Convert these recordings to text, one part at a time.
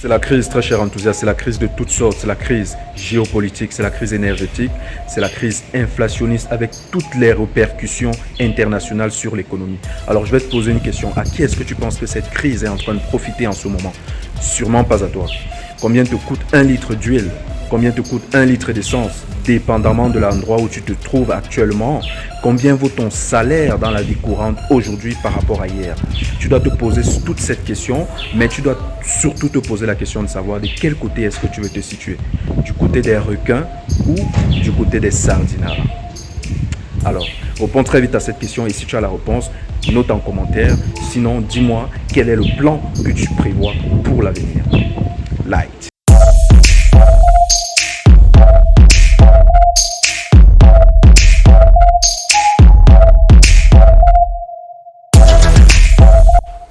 C'est la crise, très cher enthousiaste, c'est la crise de toutes sortes, c'est la crise géopolitique, c'est la crise énergétique, c'est la crise inflationniste avec toutes les répercussions internationales sur l'économie. Alors je vais te poser une question, à qui est-ce que tu penses que cette crise est en train de profiter en ce moment? Sûrement pas à toi. Combien te coûte un litre d'huile? Combien te coûte un litre d'essence? Dépendamment de l'endroit où tu te trouves actuellement, combien vaut ton salaire dans la vie courante aujourd'hui par rapport à hier? Tu dois te poser toutes cette question, mais tu dois surtout te poser la question de savoir de quel côté est-ce que tu veux te situer. Du côté des requins ou du côté des sardinards? Alors, réponds très vite à cette question et si tu as la réponse, note en commentaire. Sinon, dis-moi quel est le plan que tu prévois pour l'avenir. Like.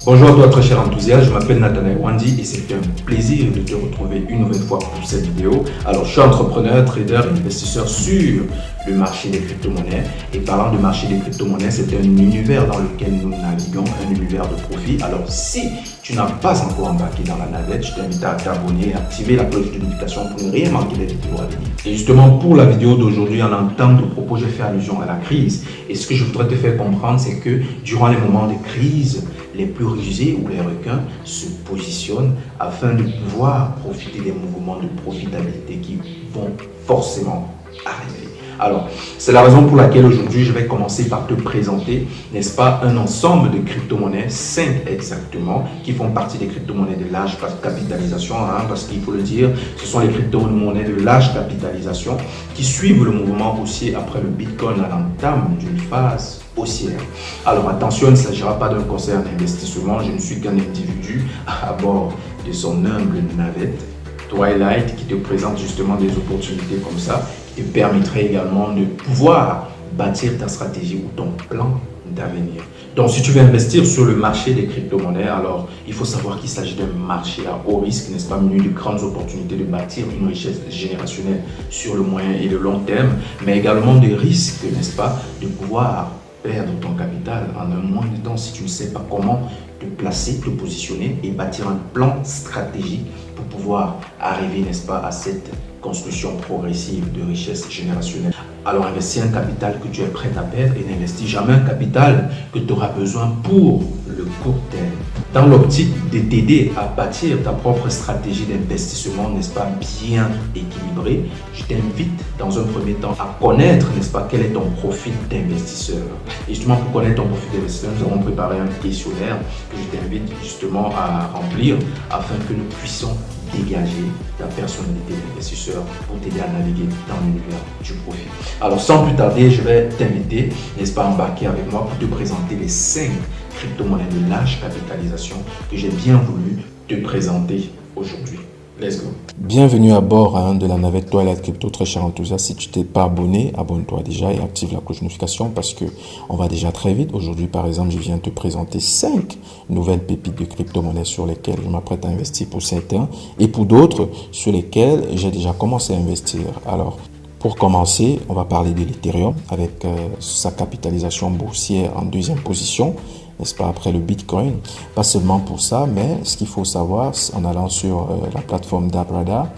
Bonjour à toi très cher enthousiaste, je m'appelle Nathanaël Wandi et c'est un plaisir de te retrouver une nouvelle fois pour cette vidéo. Alors je suis entrepreneur, trader et investisseur sur le marché des crypto-monnaies et parlant de marché des crypto-monnaies, c'est un univers dans lequel nous naviguons, un univers de profit. Alors si tu n'as pas encore embarqué dans la navette, je t'invite à t'abonner et activer la cloche de notification pour ne rien manquer des vidéos à venir. Et justement pour la vidéo d'aujourd'hui, en entendant de propos, j'ai fait allusion à la crise et ce que je voudrais te faire comprendre, c'est que durant les moments de crise, les plus rusés ou les requins se positionnent afin de pouvoir profiter des mouvements de profitabilité qui vont forcément arriver. Alors, c'est la raison pour laquelle aujourd'hui, je vais commencer par te présenter, n'est-ce pas, un ensemble de crypto-monnaies, 5 exactement, qui font partie des crypto-monnaies de large capitalisation, parce qu'il faut le dire, ce sont les crypto-monnaies de large capitalisation qui suivent le mouvement haussier après le Bitcoin à l'entame d'une phase haussière. Alors attention, il ne s'agira pas d'un conseil en investissement, je ne suis qu'un individu à bord de son humble navette Twilight qui te présente justement des opportunités comme ça, qui te permettrait également de pouvoir bâtir ta stratégie ou ton plan d'avenir. Donc si tu veux investir sur le marché des crypto-monnaies, alors il faut savoir qu'il s'agit d'un marché à haut risque, n'est-ce pas, muni de grandes opportunités de bâtir une richesse générationnelle sur le moyen et le long terme, mais également des risques, n'est-ce pas, de pouvoir perdre ton capital en un mois de temps si tu ne sais pas comment te placer, te positionner et bâtir un plan stratégique pour pouvoir arriver, n'est-ce pas, à cette construction progressive de richesse générationnelle. Alors investis un capital que tu es prêt à perdre et n'investis jamais un capital que tu auras besoin pour le court terme. Dans l'optique de t'aider à bâtir ta propre stratégie d'investissement, n'est-ce pas, bien équilibrée, je t'invite dans un premier temps à connaître, n'est-ce pas, quel est ton profil d'investisseur. Et justement, pour connaître ton profil d'investisseur, nous avons préparé un questionnaire que je t'invite justement à remplir afin que nous puissions dégager ta personnalité d'investisseur pour t'aider à naviguer dans l'univers du profit. Alors sans plus tarder, je vais t'inviter, n'est-ce pas, à embarquer avec moi pour te présenter les 5 crypto-monnaies de large capitalisation que j'ai bien voulu te présenter aujourd'hui. Let's go. Bienvenue à bord de la navette Twilight Crypto, très cher enthousiaste. Si tu t'es pas abonné, abonne-toi déjà et active la cloche de notification parce que on va déjà très vite. Aujourd'hui, par exemple, je viens te présenter 5 nouvelles pépites de crypto-monnaies sur lesquelles je m'apprête à investir pour certains et pour d'autres sur lesquelles j'ai déjà commencé à investir. Alors, pour commencer, on va parler de l'Ethereum avec sa capitalisation boursière en 2e position, n'est-ce pas, après le Bitcoin. Pas seulement pour ça, mais ce qu'il faut savoir en allant sur la plateforme Dappradar,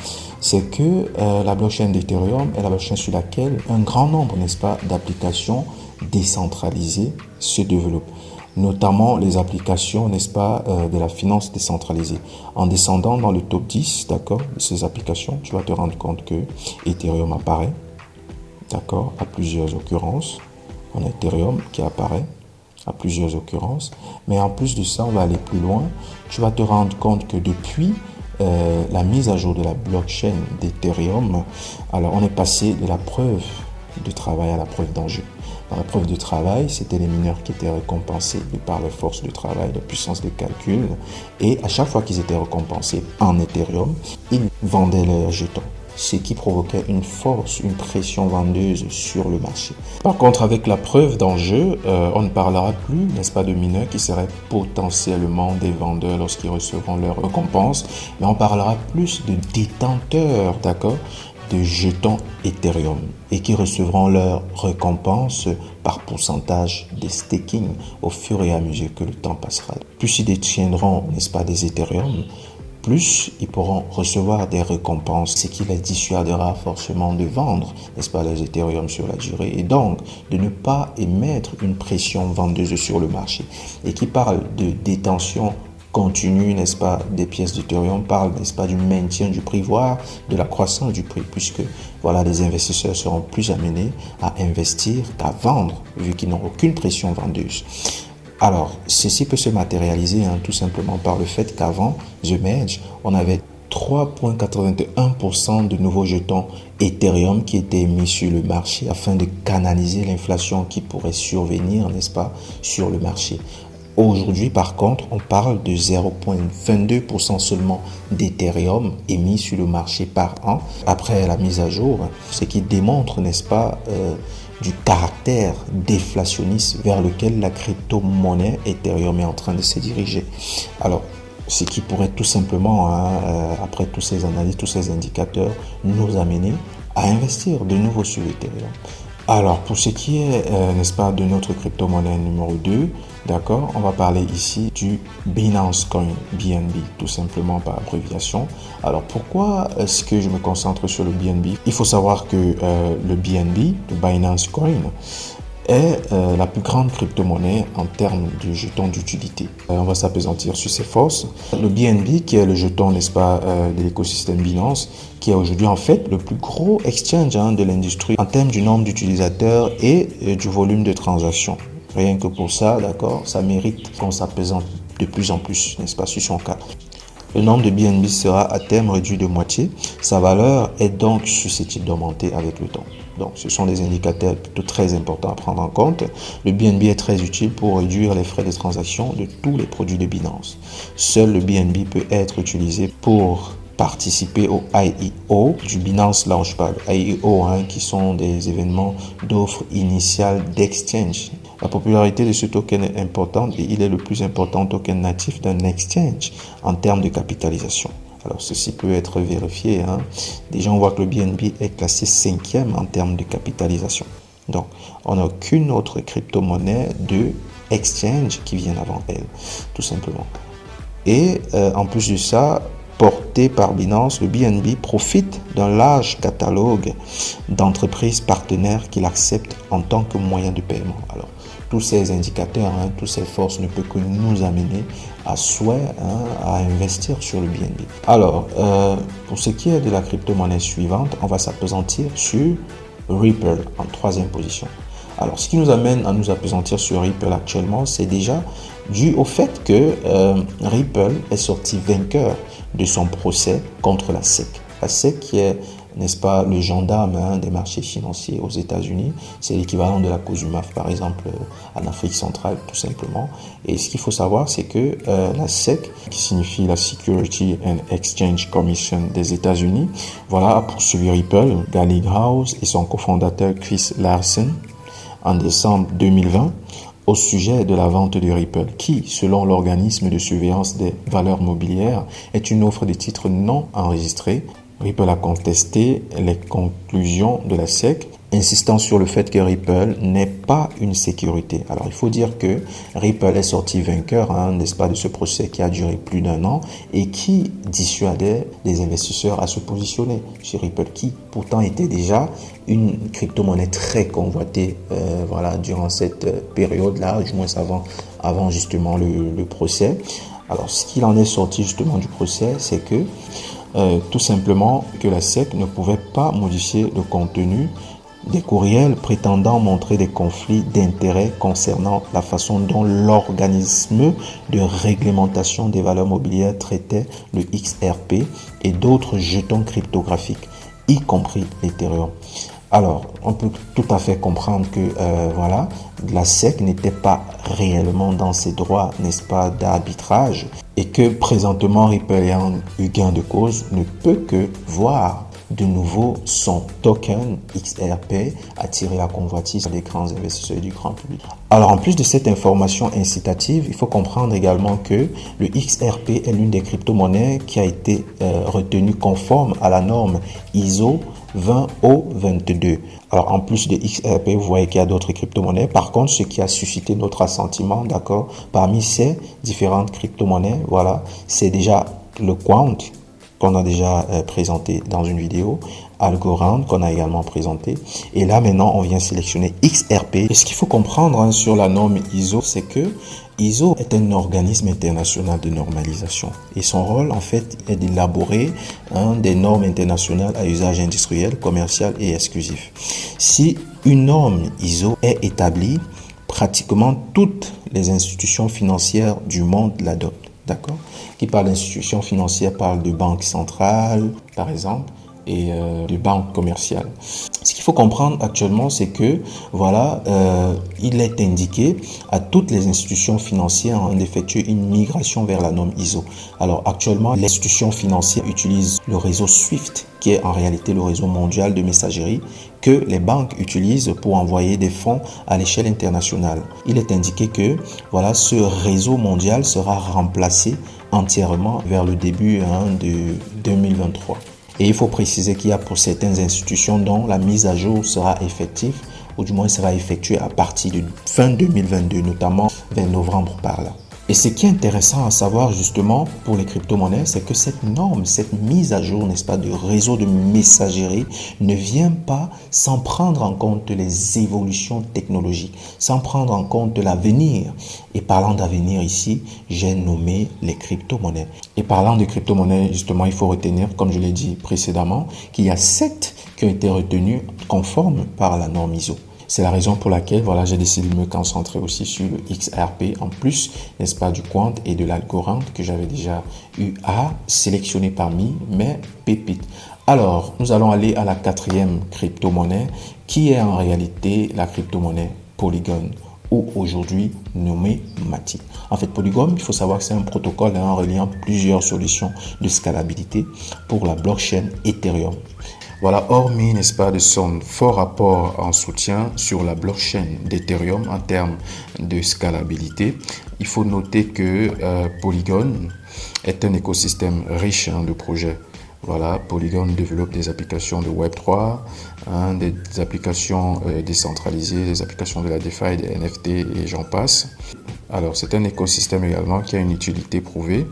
c'est que la blockchain d'Ethereum est la blockchain sur laquelle un grand nombre, n'est-ce pas, d'applications décentralisées se développent. Notamment les applications, n'est-ce pas, de la finance décentralisée. En descendant dans le top 10, d'accord, de ces applications, tu vas te rendre compte que Ethereum apparaît, d'accord, à plusieurs occurrences. On a Ethereum qui apparaît à plusieurs occurrences. Mais en plus de ça, on va aller plus loin. Tu vas te rendre compte que depuis la mise à jour de la blockchain d'Ethereum, alors on est passé de la preuve de travail à la preuve d'enjeu. Dans la preuve de travail, c'était les mineurs qui étaient récompensés par leur force de travail, leur puissance de calcul. Et à chaque fois qu'ils étaient récompensés en Ethereum, ils vendaient leurs jetons, ce qui provoquait une force, une pression vendeuse sur le marché. Par contre, avec la preuve d'enjeu, on ne parlera plus, n'est-ce pas, de mineurs qui seraient potentiellement des vendeurs lorsqu'ils recevront leur récompense, mais on parlera plus de détenteurs, d'accord, de jetons Ethereum et qui recevront leur récompense par pourcentage de staking au fur et à mesure que le temps passera. Plus ils détiendront, n'est-ce pas, des Ethereum, plus ils pourront recevoir des récompenses, ce qui les dissuadera forcément de vendre, n'est-ce pas, les Ethereum sur la durée et donc de ne pas émettre une pression vendeuse sur le marché. Et qui parle de détention continue, n'est-ce pas, des pièces d'Ethereum, parle, n'est-ce pas, du maintien du prix, voire de la croissance du prix, puisque voilà, les investisseurs seront plus amenés à investir qu'à vendre, vu qu'ils n'ont aucune pression vendeuse. Alors, ceci peut se matérialiser tout simplement par le fait qu'avant The Merge, on avait 3,81% de nouveaux jetons Ethereum qui étaient mis sur le marché afin de canaliser l'inflation qui pourrait survenir, n'est-ce pas, sur le marché. Aujourd'hui, par contre, on parle de 0,22% seulement d'Ethereum émis sur le marché par an après la mise à jour, ce qui démontre, n'est-ce pas, du caractère déflationniste vers lequel la crypto-monnaie Ethereum est en train de se diriger. Alors, ce qui pourrait tout simplement, après toutes ces analyses, tous ces indicateurs, nous amener à investir de nouveau sur Ethereum. Alors, pour ce qui est, n'est-ce pas, de notre crypto-monnaie numéro 2, d'accord, on va parler ici du Binance Coin, BNB, tout simplement par abréviation. Alors, pourquoi est-ce que je me concentre sur le BNB? Il faut savoir que le BNB, le Binance Coin, est la plus grande crypto-monnaie en termes de jetons d'utilité. On va s'appesantir sur ses forces. Le BNB, qui est le jeton, n'est-ce pas, de l'écosystème Binance, qui est aujourd'hui en fait le plus gros exchange de l'industrie en termes du nombre d'utilisateurs et du volume de transactions. Rien que pour ça, d'accord, ça mérite qu'on s'apesante de plus en plus, n'est-ce pas, sur son cas. Le nombre de BNB sera à terme réduit de moitié. Sa valeur est donc susceptible d'augmenter avec le temps. Donc, ce sont des indicateurs plutôt très importants à prendre en compte. Le BNB est très utile pour réduire les frais de transaction de tous les produits de Binance. Seul le BNB peut être utilisé pour participer au IEO du Binance Launchpad. IEO, qui sont des événements d'offres initiales d'exchange. La popularité de ce token est importante et il est le plus important token natif d'un exchange en termes de capitalisation. Alors, ceci peut être vérifié. Déjà, on voit que le BNB est classé 5e en termes de capitalisation. Donc, on n'a aucune autre crypto-monnaie de exchange qui vienne avant elle, tout simplement. Et en plus de ça, porté par Binance, le BNB profite d'un large catalogue d'entreprises partenaires qu'il accepte en tant que moyen de paiement. Alors, tous ces indicateurs, toutes ces forces ne peuvent que nous amener à souhait à investir sur le BNB. Alors, pour ce qui est de la crypto-monnaie suivante, on va s'appesantir sur Ripple en 3e position. Alors, ce qui nous amène à nous appesantir sur Ripple actuellement, c'est déjà dû au fait que Ripple est sorti vainqueur de son procès contre la SEC. La SEC qui est, n'est-ce pas, le gendarme des marchés financiers aux États-Unis. C'est l'équivalent de la COSUMAF, par exemple, en Afrique centrale, tout simplement. Et ce qu'il faut savoir, c'est que la SEC, qui signifie la Security and Exchange Commission des États-Unis, voilà, a poursuivi Ripple, Gallagher House et son cofondateur Chris Larsen en décembre 2020 au sujet de la vente de Ripple, qui, selon l'organisme de surveillance des valeurs mobilières, est une offre de titres non enregistrés. Ripple a contesté les conclusions de la SEC, insistant sur le fait que Ripple n'est pas une sécurité. Alors, il faut dire que Ripple est sorti vainqueur, n'est-ce pas, de ce procès qui a duré plus d'1 an et qui dissuadait les investisseurs à se positionner chez Ripple, qui pourtant était déjà une crypto-monnaie très convoitée voilà, durant cette période-là, du moins avant justement le procès. Alors, ce qu'il en est sorti justement du procès, c'est que tout simplement que la SEC ne pouvait pas modifier le contenu des courriels prétendant montrer des conflits d'intérêts concernant la façon dont l'organisme de réglementation des valeurs mobilières traitait le XRP et d'autres jetons cryptographiques, y compris l'Ethereum. Alors, on peut tout à fait comprendre que voilà, la SEC n'était pas réellement dans ses droits, n'est-ce pas, d'arbitrage, et que présentement Ripple ayant eu gain de cause ne peut que voir de nouveau son token XRP attirer la convoitise des grands investisseurs et du grand public. Alors, en plus de cette information incitative, il faut comprendre également que le XRP est l'une des crypto-monnaies qui a été retenue conforme à la norme ISO 20O22. Alors, en plus de XRP, vous voyez qu'il y a d'autres crypto-monnaies. Par contre, ce qui a suscité notre assentiment, d'accord, parmi ces différentes crypto-monnaies, voilà, c'est déjà le Quant, qu'on a déjà présenté dans une vidéo, Algorand, qu'on a également présenté. Et là, maintenant, on vient sélectionner XRP. Et ce qu'il faut comprendre sur la norme ISO, c'est que ISO est un organisme international de normalisation. Et son rôle, en fait, est d'élaborer des normes internationales à usage industriel, commercial et exclusif. Si une norme ISO est établie, pratiquement toutes les institutions financières du monde l'adoptent. D'accord? Qui parle d'institutions financières parle de banques centrales, par exemple, et de banques commerciales. Ce qu'il faut comprendre actuellement, c'est que voilà, il est indiqué à toutes les institutions financières d'effectuer une migration vers la norme ISO. Alors actuellement, les institutions financières utilisent le réseau SWIFT, qui est en réalité le réseau mondial de messagerie que les banques utilisent pour envoyer des fonds à l'échelle internationale. Il est indiqué que voilà, ce réseau mondial sera remplacé entièrement vers le début de 2023. Et il faut préciser qu'il y a pour certaines institutions dont la mise à jour sera effective, ou du moins sera effectuée à partir de fin 2022, notamment vers novembre par là. Et ce qui est intéressant à savoir justement pour les crypto-monnaies, c'est que cette norme, cette mise à jour, n'est-ce pas, du réseau de messagerie ne vient pas sans prendre en compte les évolutions technologiques, sans prendre en compte l'avenir. Et parlant d'avenir ici, j'ai nommé les crypto-monnaies. Et parlant de crypto-monnaies, justement, il faut retenir, comme je l'ai dit précédemment, qu'il y a 7 qui ont été retenus conformes par la norme ISO. C'est la raison pour laquelle voilà, j'ai décidé de me concentrer aussi sur le XRP, en plus, n'est-ce pas, du Quant et de l'Algorand que j'avais déjà eu à sélectionner parmi mes pépites. Alors, nous allons aller à la 4e crypto-monnaie, qui est en réalité la crypto-monnaie Polygon, ou aujourd'hui nommée Matic. En fait, Polygon, il faut savoir que c'est un protocole reliant plusieurs solutions de scalabilité pour la blockchain Ethereum. Voilà, hormis, n'est-ce pas, de son fort apport en soutien sur la blockchain d'Ethereum en termes de scalabilité, il faut noter que Polygon est un écosystème riche de projets. Voilà, Polygon développe des applications de Web3, des applications décentralisées, des applications de la DeFi, des NFT et j'en passe. Alors, c'est un écosystème également qui a une utilité prouvée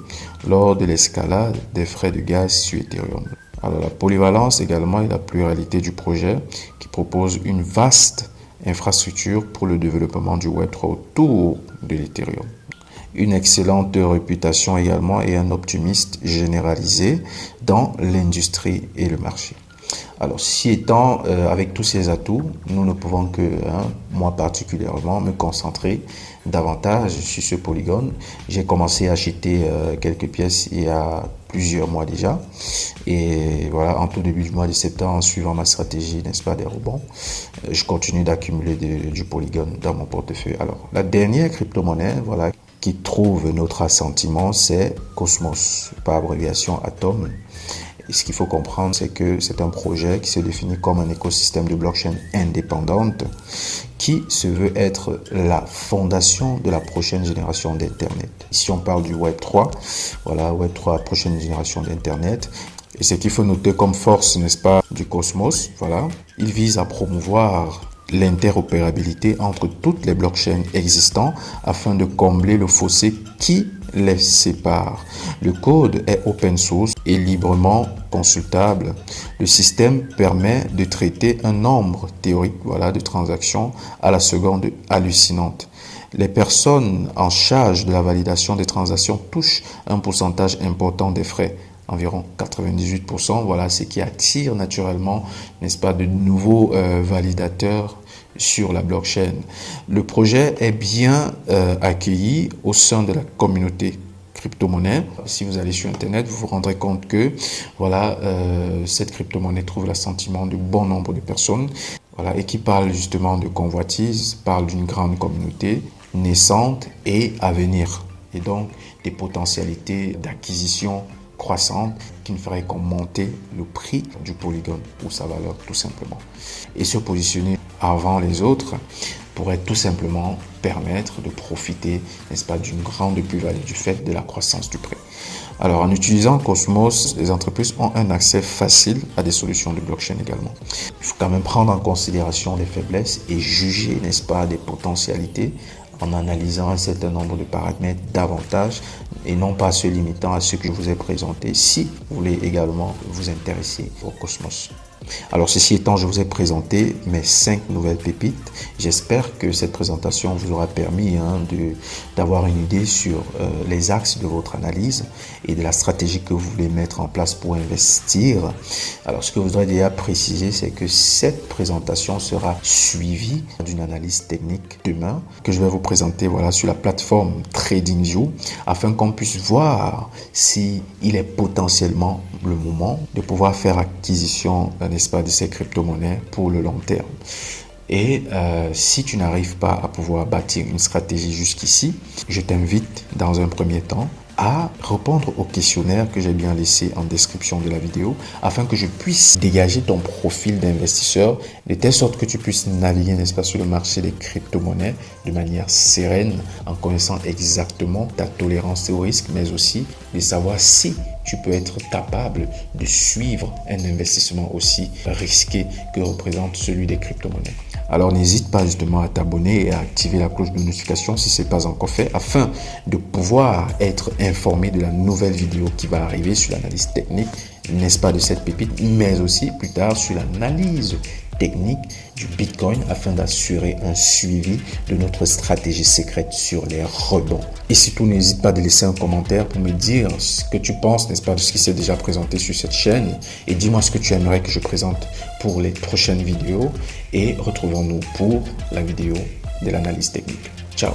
lors de l'escalade des frais de gaz sur Ethereum. Alors, la polyvalence également et la pluralité du projet qui propose une vaste infrastructure pour le développement du Web3 autour de l'Ethereum. Une excellente réputation également et un optimiste généralisé dans l'industrie et le marché. Alors, ceci étant, avec tous ces atouts, nous ne pouvons que, moi particulièrement, me concentrer davantage sur ce Polygon. J'ai commencé à acheter quelques pièces il y a plusieurs mois déjà. Et voilà, en tout début du mois de septembre, en suivant ma stratégie, n'est-ce pas, des rebonds, je continue d'accumuler du Polygon dans mon portefeuille. Alors, la dernière crypto-monnaie, voilà, qui trouve notre assentiment, c'est Cosmos, par abréviation Atom. Et ce qu'il faut comprendre, c'est que c'est un projet qui se définit comme un écosystème de blockchain indépendante qui se veut être la fondation de la prochaine génération d'Internet. Ici, on parle du Web3, voilà, Web3, prochaine génération d'Internet. Et ce qu'il faut noter comme force, n'est-ce pas, du Cosmos, voilà, il vise à promouvoir l'interopérabilité entre toutes les blockchains existantes afin de combler le fossé qui les sépare. Le code est open source et librement consultable. Le système permet de traiter un nombre théorique, voilà, de transactions à la seconde hallucinante. Les personnes en charge de la validation des transactions touchent un pourcentage important des frais, environ 98%. Voilà ce qui attire naturellement, n'est-ce pas, de nouveaux validateurs sur la blockchain. Le projet est bien accueilli au sein de la communauté crypto-monnaie. Si vous allez sur Internet, vous vous rendrez compte que voilà, cette crypto-monnaie trouve l'assentiment de bon nombre de personnes, voilà, et qui parle justement de convoitise, parle d'une grande communauté naissante et à venir, et donc des potentialités d'acquisition croissante qui ne ferait qu'augmenter le prix du polygone ou sa valeur tout simplement. Et se positionner avant les autres pourrait tout simplement permettre de profiter, n'est-ce pas, d'une grande plus-value du fait de la croissance du prix. Alors, en utilisant Cosmos, les entreprises ont un accès facile à des solutions de blockchain également. Il faut quand même prendre en considération les faiblesses et juger, n'est-ce pas, des potentialités en analysant un certain nombre de paramètres davantage et non pas se limitant à ce que je vous ai présenté si vous voulez également vous intéresser au Cosmos. Alors ceci étant, je vous ai présenté mes 5 nouvelles pépites. J'espère que cette présentation vous aura permis d'avoir une idée sur les axes de votre analyse et de la stratégie que vous voulez mettre en place pour investir. Alors ce que je voudrais déjà préciser, c'est que cette présentation sera suivie d'une analyse technique demain que je vais vous présenter sur la plateforme TradingView afin qu'on puisse voir si il est potentiellement le moment de pouvoir faire acquisition, n'est-ce pas, de ces crypto-monnaies pour le long terme. Et si tu n'arrives pas à pouvoir bâtir une stratégie jusqu'ici, je t'invite dans un premier temps à répondre au questionnaire que j'ai bien laissé en description de la vidéo afin que je puisse dégager ton profil d'investisseur de telle sorte que tu puisses naviguer, n'est-ce pas, sur le marché des crypto-monnaies de manière sereine en connaissant exactement ta tolérance au risque, mais aussi de savoir si tu peux être capable de suivre un investissement aussi risqué que représente celui des crypto-monnaies. Alors n'hésite pas justement à t'abonner et à activer la cloche de notification si ce n'est pas encore fait afin de pouvoir être informé de la nouvelle vidéo qui va arriver sur l'analyse technique, n'est-ce pas, de cette pépite, mais aussi plus tard sur l'analyse technique du Bitcoin afin d'assurer un suivi de notre stratégie secrète sur les rebonds. Et surtout, n'hésite pas de laisser un commentaire pour me dire ce que tu penses, n'est-ce pas, de ce qui s'est déjà présenté sur cette chaîne et dis-moi ce que tu aimerais que je présente pour les prochaines vidéos et retrouvons-nous pour la vidéo de l'analyse technique. Ciao!